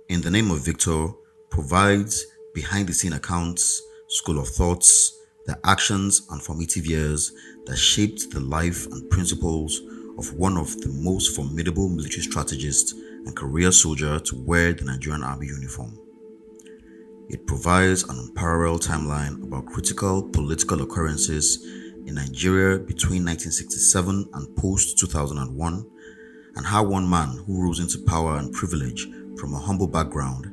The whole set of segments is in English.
In the Name of Victor provides behind-the-scene accounts, school of thoughts, the actions and formative years that shaped the life and principles of one of the most formidable military strategists and career soldier to wear the Nigerian Army uniform. It provides an unparalleled timeline about critical political occurrences in Nigeria between 1967 and post-2001, and how one man who rose into power and privilege from a humble background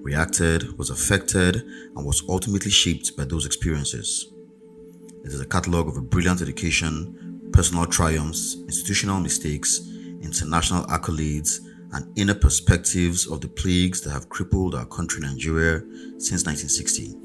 reacted, was affected, and was ultimately shaped by those experiences. It is a catalogue of a brilliant education, personal triumphs, institutional mistakes, international accolades, and inner perspectives of the plagues that have crippled our country Nigeria since 1960.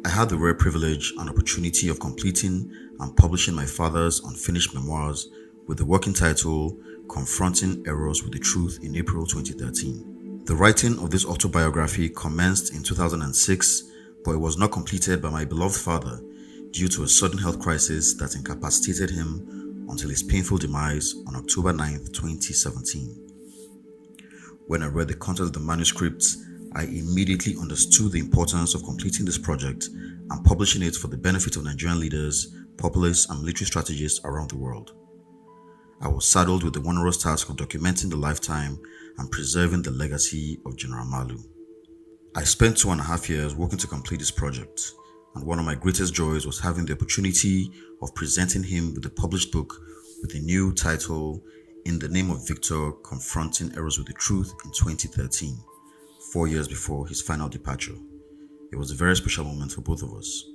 I had the rare privilege and opportunity of completing and publishing my father's unfinished memoirs with the working title Confronting Errors with the Truth in April 2013. The writing of this autobiography commenced in 2006, but it was not completed by my beloved father due to a sudden health crisis that incapacitated him until his painful demise on October 9, 2017. When I read the content of the manuscript, I immediately understood the importance of completing this project and publishing it for the benefit of Nigerian leaders, populace, and military strategists around the world. I was saddled with the onerous task of documenting the lifetime and preserving the legacy of General Malu. I spent 2.5 years working to complete this project, and one of my greatest joys was having the opportunity of presenting him with a published book with a new title, In the Name of Victor, Confronting Errors with the Truth, in 2013, 4 years before his final departure. It was a very special moment for both of us.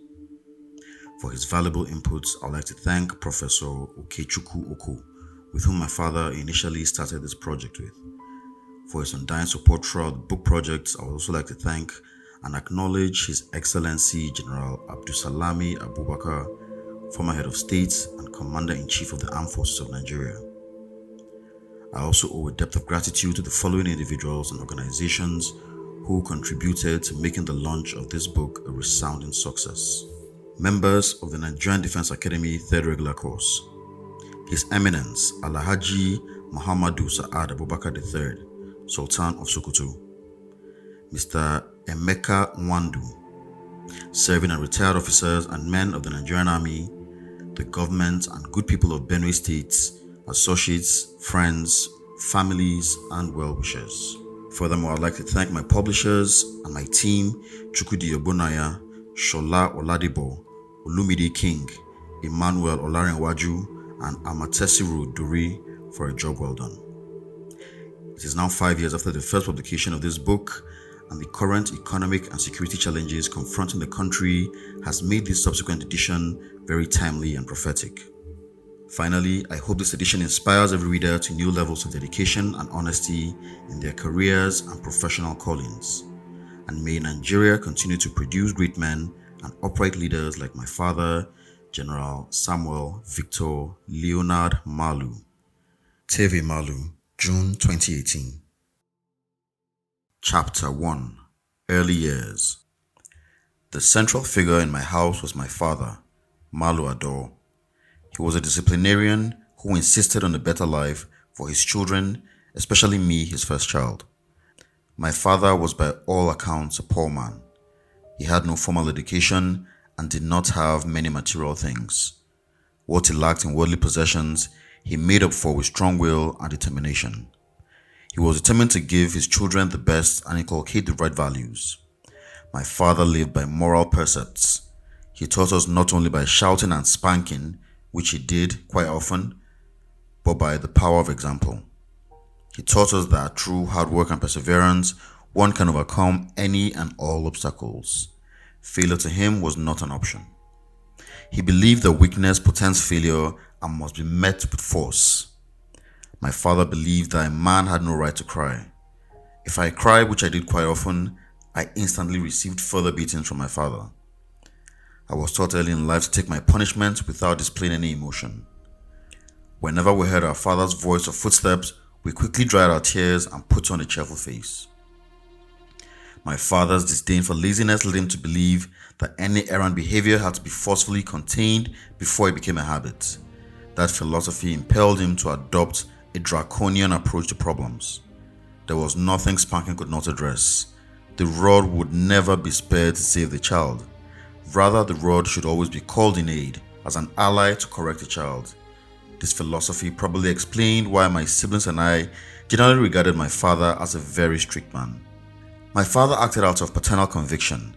For his valuable inputs, I would like to thank Professor Okechukwu Oko, with whom my father initially started this project with. For his undying support throughout the book project, I would also like to thank and acknowledge His Excellency General Abdulsalami Abubakar, former Head of State and Commander-in-Chief of the Armed Forces of Nigeria. I also owe a debt of gratitude to the following individuals and organizations who contributed to making the launch of this book a resounding success. Members of the Nigerian Defense Academy Third Regular Course, His Eminence Alhaji Muhammadu Sa'ad Abubakar III, Sultan of Sokoto, Mr. Emeka Nwandu, serving and retired officers and men of the Nigerian Army, the government and good people of Benue State, associates, friends, families, and well-wishers. Furthermore, I'd like to thank my publishers and my team, Chukwudi Obonaya, Shola Oladipo, Olumide King, Emmanuel Olarenwaju, and Amatesiru Duri for a job well done. It is now 5 years after the first publication of this book, and the current economic and security challenges confronting the country has made this subsequent edition very timely and prophetic. Finally, I hope this edition inspires every reader to new levels of dedication and honesty in their careers and professional callings. And may Nigeria continue to produce great men and upright leaders like my father, General Samuel Victor Leonard Malu. Teve Malu, June 2018. Chapter 1. Early Years. The central figure in my house was my father, Malu Ador. He was a disciplinarian who insisted on a better life for his children, especially me, his first child. My father was by all accounts a poor man. He had no formal education and did not have many material things. What he lacked in worldly possessions, he made up for with strong will and determination. He was determined to give his children the best and inculcate the right values. My father lived by moral precepts. He taught us not only by shouting and spanking, which he did quite often, but by the power of example. He taught us that through hard work and perseverance, one can overcome any and all obstacles. Failure to him was not an option. He believed that weakness portends failure and must be met with force. My father believed that a man had no right to cry. If I cried, which I did quite often, I instantly received further beatings from my father. I was taught early in life to take my punishment without displaying any emotion. Whenever we heard our father's voice or footsteps, we quickly dried our tears and put on a cheerful face. My father's disdain for laziness led him to believe that any errant behavior had to be forcefully contained before it became a habit. That philosophy impelled him to adopt a draconian approach to problems. There was nothing spanking could not address. The rod would never be spared to save the child. Rather, the rod should always be called in aid, as an ally to correct the child. This philosophy probably explained why my siblings and I generally regarded my father as a very strict man. My father acted out of paternal conviction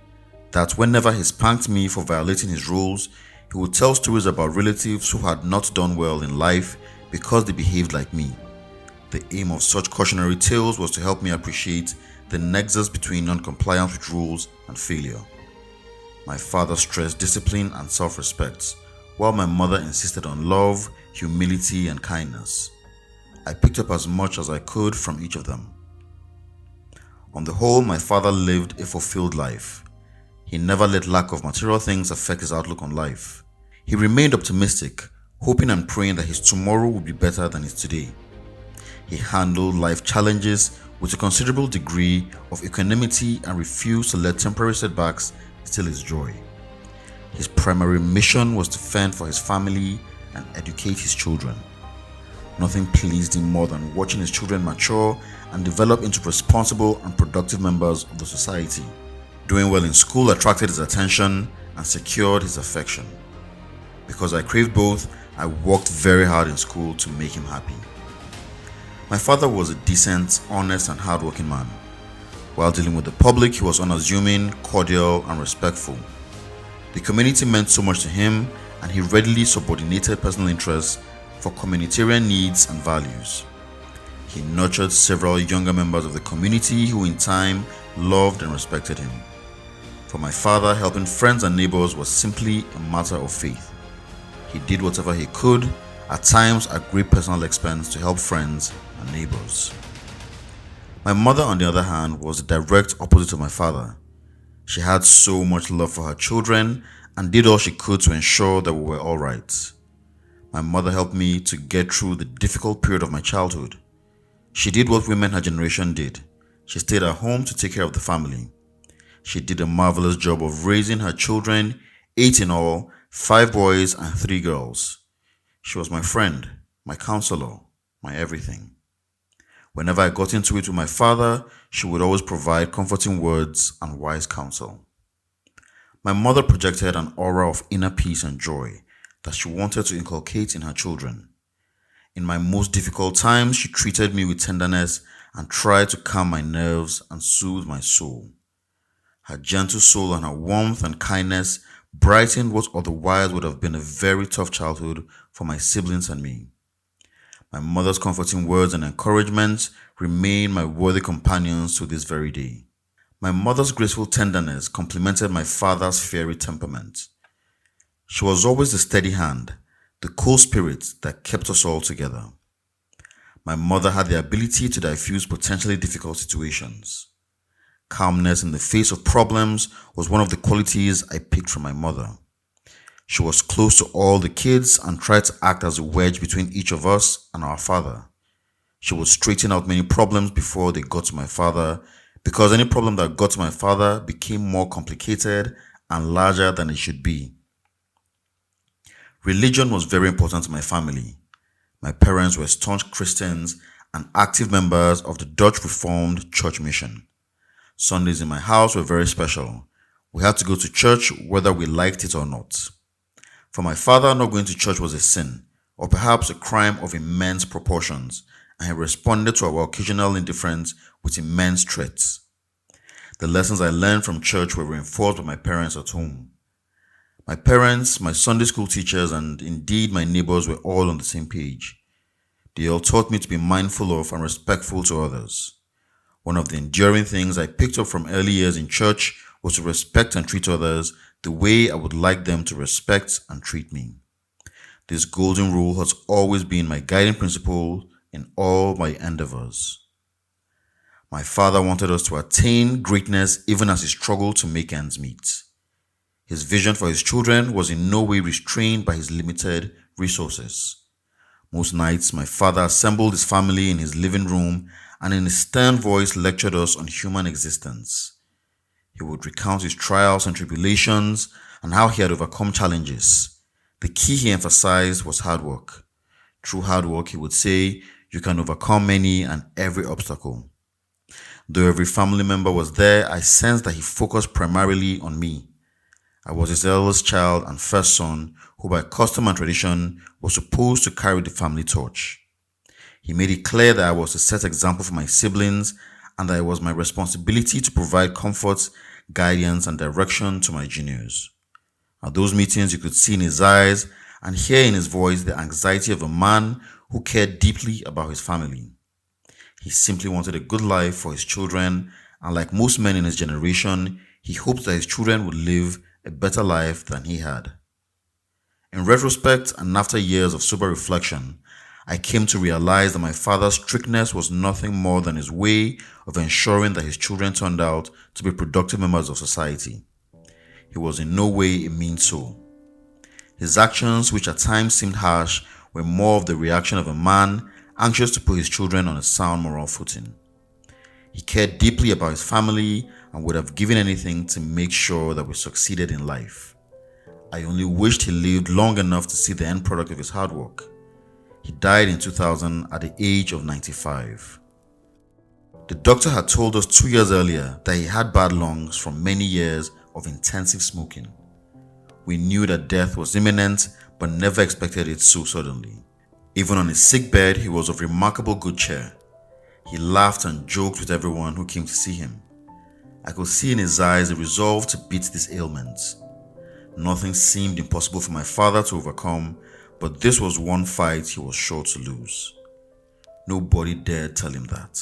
that whenever he spanked me for violating his rules, he would tell stories about relatives who had not done well in life because they behaved like me. The aim of such cautionary tales was to help me appreciate the nexus between non-compliance with rules and failure. My father stressed discipline and self-respect, while my mother insisted on love, humility, and kindness. I picked up as much as I could from each of them. On the whole, my father lived a fulfilled life. He never let lack of material things affect his outlook on life. He remained optimistic, hoping and praying that his tomorrow would be better than his today. He handled life challenges with a considerable degree of equanimity and refused to let temporary setbacks steal his joy. His primary mission was to fend for his family and educate his children. Nothing pleased him more than watching his children mature and develop into responsible and productive members of the society. Doing well in school attracted his attention and secured his affection. Because I craved both, I worked very hard in school to make him happy. My father was a decent, honest, and hardworking man. While dealing with the public, he was unassuming, cordial, and respectful. The community meant so much to him, and he readily subordinated personal interests for communitarian needs and values. He nurtured several younger members of the community who in time loved and respected him. For my father, helping friends and neighbors was simply a matter of faith. He did whatever he could, at times at great personal expense, to help friends and neighbors. My mother, on the other hand, was the direct opposite of my father. She had so much love for her children and did all she could to ensure that we were all right. My mother helped me to get through the difficult period of my childhood. She did what women her generation did. She stayed at home to take care of the family. She did a marvelous job of raising her children, 8 in all, 5 boys and 3 girls. She was my friend, my counselor, my everything. Whenever I got into it with my father, she would always provide comforting words and wise counsel. My mother projected an aura of inner peace and joy that she wanted to inculcate in her children. In my most difficult times, she treated me with tenderness and tried to calm my nerves and soothe my soul. Her gentle soul and her warmth and kindness brightened what otherwise would have been a very tough childhood for my siblings and me. My mother's comforting words and encouragement remain my worthy companions to this very day. My mother's graceful tenderness complemented my father's fiery temperament. She was always the steady hand, the cool spirit that kept us all together. My mother had the ability to diffuse potentially difficult situations. Calmness in the face of problems was one of the qualities I picked from my mother. She was close to all the kids and tried to act as a wedge between each of us and our father. She would straighten out many problems before they got to my father, because any problem that got to my father became more complicated and larger than it should be. Religion was very important to my family. My parents were staunch Christians and active members of the Dutch Reformed Church Mission. Sundays in my house were very special. We had to go to church whether we liked it or not. For my father, not going to church was a sin, or perhaps a crime of immense proportions, and he responded to our occasional indifference with immense threats. The lessons I learned from church were reinforced by my parents at home. My parents, my Sunday school teachers, and indeed my neighbors were all on the same page. They all taught me to be mindful of and respectful to others. One of the enduring things I picked up from early years in church was to respect and treat others the way I would like them to respect and treat me. This golden rule has always been my guiding principle in all my endeavors. My father wanted us to attain greatness even as he struggled to make ends meet. His vision for his children was in no way restrained by his limited resources. Most nights, my father assembled his family in his living room and in a stern voice lectured us on human existence. He would recount his trials and tribulations and how he had overcome challenges. The key he emphasized was hard work. Through hard work, he would say, you can overcome any and every obstacle. Though every family member was there, I sensed that he focused primarily on me. I was his eldest child and first son, who by custom and tradition was supposed to carry the family torch. He made it clear that I was to set example for my siblings and that it was my responsibility to provide comfort, guidance, and direction to my juniors. At those meetings, you could see in his eyes and hear in his voice the anxiety of a man who cared deeply about his family. He simply wanted a good life for his children, and like most men in his generation, he hoped that his children would live a better life than he had. In retrospect, and after years of sober reflection, I came to realize that my father's strictness was nothing more than his way of ensuring that his children turned out to be productive members of society. He was in no way a mean soul. His actions, which at times seemed harsh, were more of the reaction of a man anxious to put his children on a sound moral footing. He cared deeply about his family and would have given anything to make sure that we succeeded in life. I only wished he lived long enough to see the end product of his hard work. He died in 2000 at the age of 95. The doctor had told us 2 years earlier that he had bad lungs from many years of intensive smoking. We knew that death was imminent, but never expected it so suddenly. Even on his sickbed, he was of remarkable good cheer. He laughed and joked with everyone who came to see him. I could see in his eyes the resolve to beat this ailment. Nothing seemed impossible for my father to overcome, but this was one fight he was sure to lose. Nobody dared tell him that.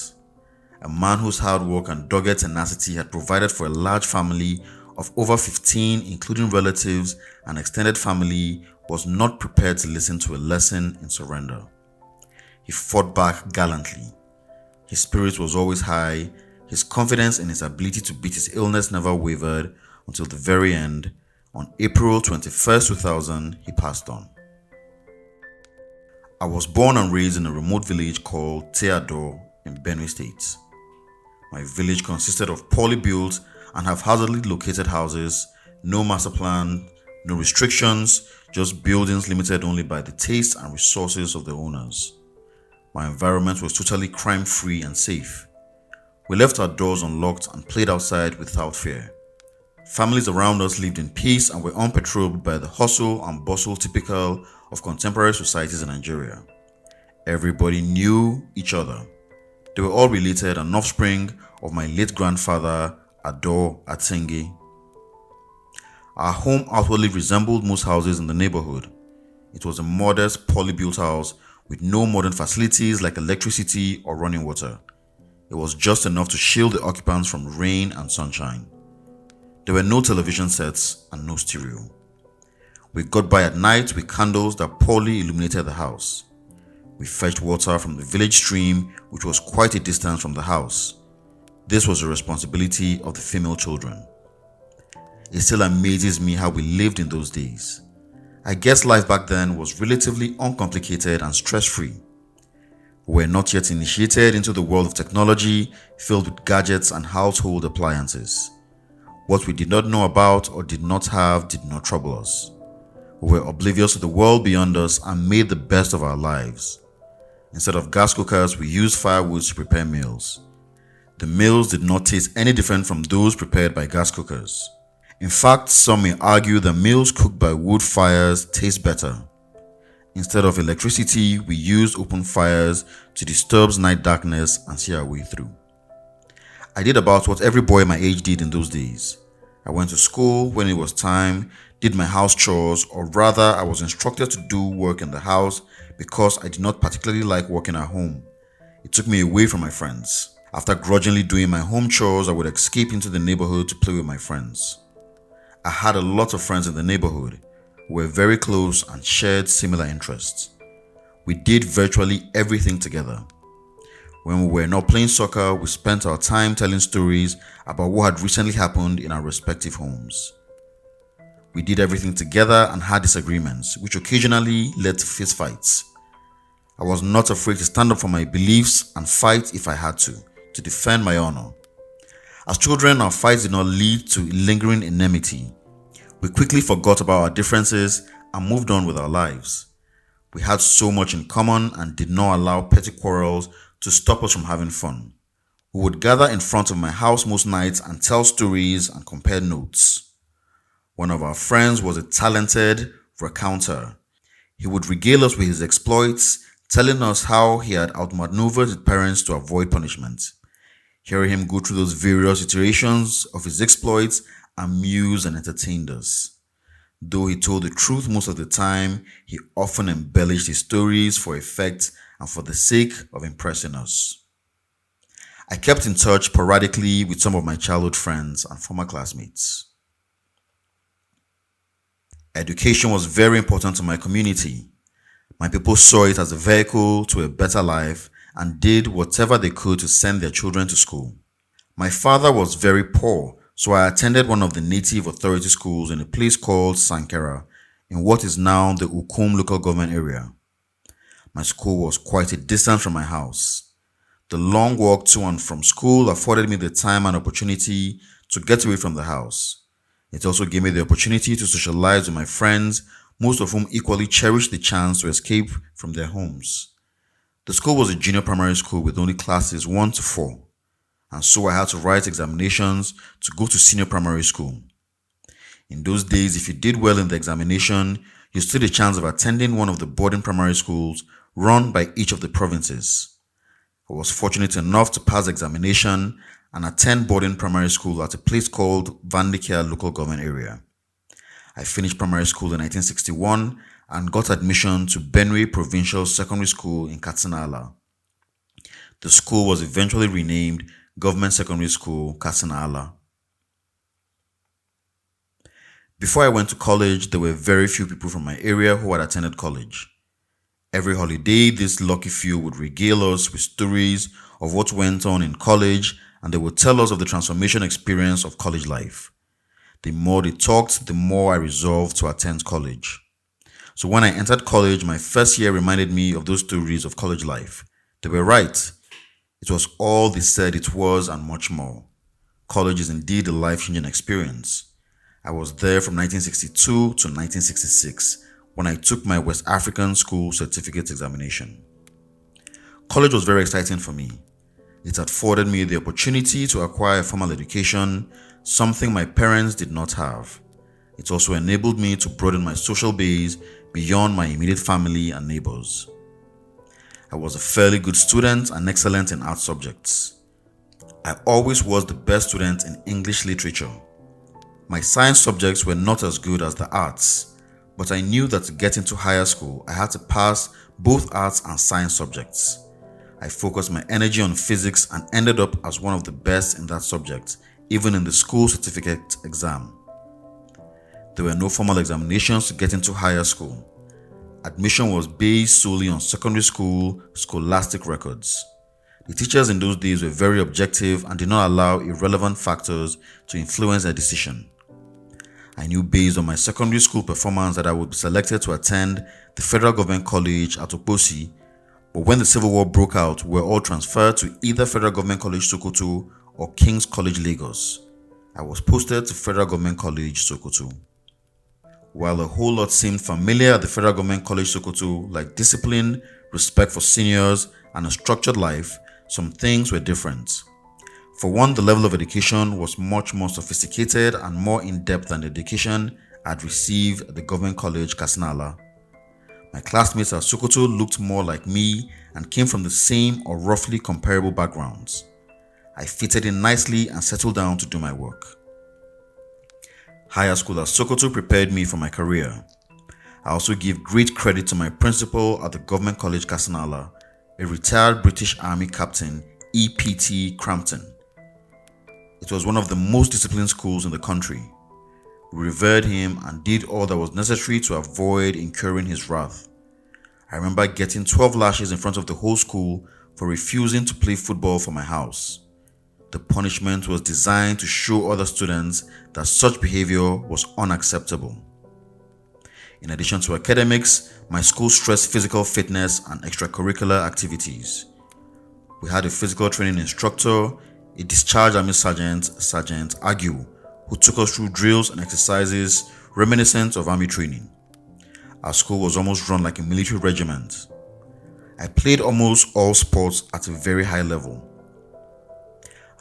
A man whose hard work and dogged tenacity had provided for a large family of over 15, including relatives and extended family, was not prepared to listen to a lesson in surrender. He fought back gallantly. His spirit was always high. His confidence in his ability to beat his illness never wavered until the very end. On April 21st, 2000, he passed on. I was born and raised in a remote village called Teado in Benue State. My village consisted of poorly built and haphazardly located houses, no master plan, no restrictions, just buildings limited only by the taste and resources of the owners. My environment was totally crime-free and safe. We left our doors unlocked and played outside without fear. Families around us lived in peace and were unperturbed by the hustle and bustle typical of contemporary societies in Nigeria. Everybody knew each other. They were all related and offspring of my late grandfather, Ado Atenge. Our home outwardly resembled most houses in the neighborhood. It was a modest, poorly built house with no modern facilities like electricity or running water. It was just enough to shield the occupants from rain and sunshine. There were no television sets and no stereo. We got by at night with candles that poorly illuminated the house. We fetched water from the village stream, which was quite a distance from the house. This was the responsibility of the female children. It still amazes me how we lived in those days. I guess life back then was relatively uncomplicated and stress-free. We were not yet initiated into the world of technology filled with gadgets and household appliances. What we did not know about or did not have did not trouble us. We were oblivious to the world beyond us and made the best of our lives. Instead of gas cookers, we used firewood to prepare meals. The meals did not taste any different from those prepared by gas cookers. In fact, some may argue that meals cooked by wood fires taste better. Instead of electricity, we used open fires to disturb night darkness and see our way through. I did about what every boy my age did in those days. I went to school when it was time, did my house chores, or rather I was instructed to do work in the house because I did not particularly like working at home. It took me away from my friends. After grudgingly doing my home chores, I would escape into the neighborhood to play with my friends. I had a lot of friends in the neighborhood who were very close and shared similar interests. We did virtually everything together. When we were not playing soccer, we spent our time telling stories about what had recently happened in our respective homes. We did everything together and had disagreements, which occasionally led to fistfights. I was not afraid to stand up for my beliefs and fight if I had to defend my honor. As children, our fights did not lead to lingering enmity. We quickly forgot about our differences and moved on with our lives. We had so much in common and did not allow petty quarrels to stop us from having fun. We would gather in front of my house most nights and tell stories and compare notes. One of our friends was a talented recounter. He would regale us with his exploits, telling us how he had outmaneuvered his parents to avoid punishment. Hearing him go through those various iterations of his exploits amused and entertained us. Though he told the truth most of the time, he often embellished his stories for effect and for the sake of impressing us. I kept in touch sporadically with some of my childhood friends and former classmates. Education was very important to my community. My people saw it as a vehicle to a better life and did whatever they could to send their children to school. My father was very poor, so I attended one of the native authority schools in a place called Sankera in what is now the Ukum local government area. My school was quite a distance from my house. The long walk to and from school afforded me the time and opportunity to get away from the house. It also gave me the opportunity to socialize with my friends, most of whom equally cherished the chance to escape from their homes. The school was a junior primary school with only classes 1 to 4, and so I had to write examinations to go to senior primary school. In those days, if you did well in the examination, you stood a chance of attending one of the boarding primary schools run by each of the provinces. I was fortunate enough to pass the examination and attend boarding primary school at a place called Vandikia local government area. I finished primary school in 1961 and got admission to Benue Provincial Secondary School in Katsina. The school was eventually renamed Government Secondary School, Katsina. Before I went to college, there were very few people from my area who had attended college. Every holiday, this lucky few would regale us with stories of what went on in college, and they would tell us of the transformation experience of college life. The more they talked, the more I resolved to attend college. So when I entered college, my first year reminded me of those stories of college life. They were right. It was all they said it was and much more. College is indeed a life-changing experience. I was there from 1962 to 1966 when I took my West African School Certificate examination. College was very exciting for me. It afforded me the opportunity to acquire a formal education, something my parents did not have. It also enabled me to broaden my social base beyond my immediate family and neighbors. I was a fairly good student and excellent in art subjects. I always was the best student in English literature. My science subjects were not as good as the arts, but I knew that to get into higher school, I had to pass both arts and science subjects. I focused my energy on physics and ended up as one of the best in that subject, even in the school certificate exam. There were no formal examinations to get into higher school. Admission was based solely on secondary school scholastic records. The teachers in those days were very objective and did not allow irrelevant factors to influence their decision. I knew based on my secondary school performance that I would be selected to attend the Federal Government College at Oposi, but when the Civil War broke out, we were all transferred to either Federal Government College Sokoto or King's College Lagos. I was posted to Federal Government College Sokoto. While a whole lot seemed familiar at the Federal Government College Sokoto, like discipline, respect for seniors, and a structured life, some things were different. For one, the level of education was much more sophisticated and more in-depth than the education I'd received at the Government College Katsina. My classmates at Sokoto looked more like me and came from the same or roughly comparable backgrounds. I fitted in nicely and settled down to do my work. Higher school at Sokoto prepared me for my career. I also give great credit to my principal at the Government College Katsina, a retired British Army Captain E.P.T. Crampton. It was one of the most disciplined schools in the country. We revered him and did all that was necessary to avoid incurring his wrath. I remember getting 12 lashes in front of the whole school for refusing to play football for my house. The punishment was designed to show other students that such behavior was unacceptable. In addition to academics, my school stressed physical fitness and extracurricular activities. We had a physical training instructor, a discharged army sergeant, Sergeant Agu, who took us through drills and exercises reminiscent of army training. Our school was almost run like a military regiment. I played almost all sports at a very high level.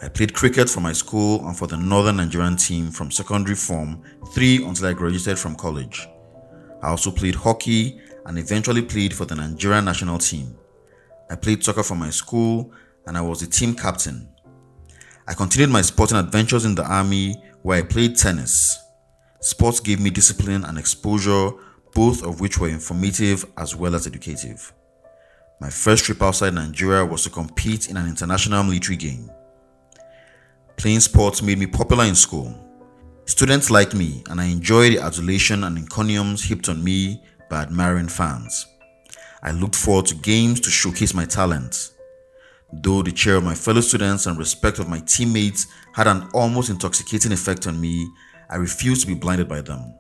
I played cricket for my school and for the Northern Nigerian team from secondary form 3 until I graduated from college. I also played hockey and eventually played for the Nigerian national team. I played soccer for my school and I was the team captain. I continued my sporting adventures in the army where I played tennis. Sports gave me discipline and exposure, both of which were informative as well as educative. My first trip outside Nigeria was to compete in an international military game. Playing sports made me popular in school. Students liked me and I enjoyed the adulation and encomiums heaped on me by admiring fans. I looked forward to games to showcase my talents. Though the cheer of my fellow students and respect of my teammates had an almost intoxicating effect on me, I refused to be blinded by them.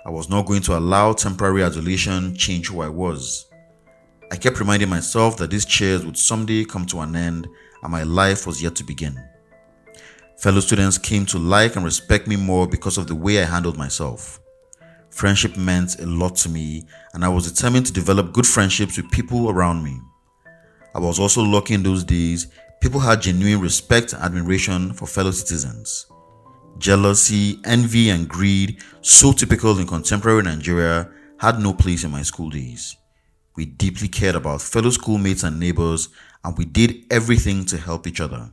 I was not going to allow temporary adulation change who I was. I kept reminding myself that these cheers would someday come to an end and my life was yet to begin. Fellow students came to like and respect me more because of the way I handled myself. Friendship meant a lot to me and I was determined to develop good friendships with people around me. I was also lucky in those days, people had genuine respect and admiration for fellow citizens. Jealousy, envy, and greed, so typical in contemporary Nigeria, had no place in my school days. We deeply cared about fellow schoolmates and neighbors, and we did everything to help each other.